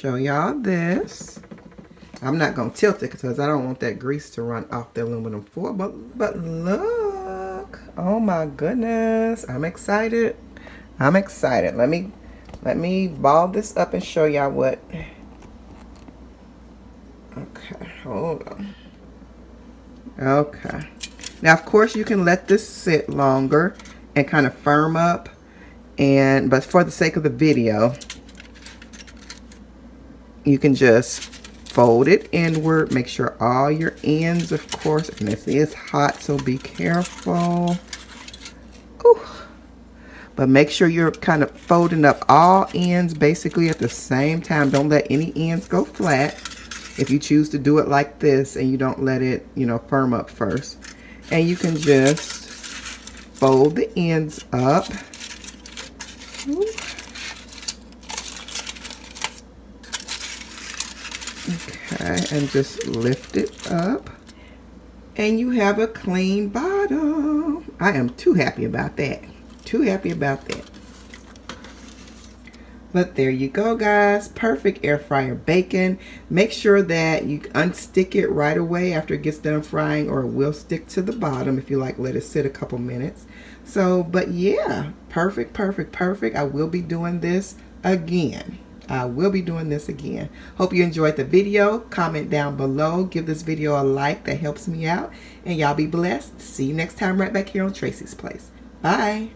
show y'all this. I'm not going to tilt it because I don't want that grease to run off the aluminum foil. But look. Oh my goodness. I'm excited. I'm excited. Let me ball this up and show y'all what. Okay, hold on. Okay. Now, of course, you can let this sit longer and kind of firm up. But for the sake of the video, you can just fold it inward. Make sure all your ends, of course, and this is hot, so be careful. Ooh. But make sure you're kind of folding up all ends basically at the same time. Don't let any ends go flat if you choose to do it like this and you don't let it, firm up first. And you can just fold the ends up. Ooh. Okay, and just lift it up. And you have a clean bottom. I am too happy about that. Too happy about that. But there you go, guys. Perfect air fryer bacon. Make sure that you unstick it right away after it gets done frying, or it will stick to the bottom if you let it sit a couple minutes. So, but yeah, perfect, perfect, perfect. I will be doing this again. Hope you enjoyed the video. Comment down below. Give this video a like. That helps me out. And y'all be blessed. See you next time right back here on Tracie's Place. Bye.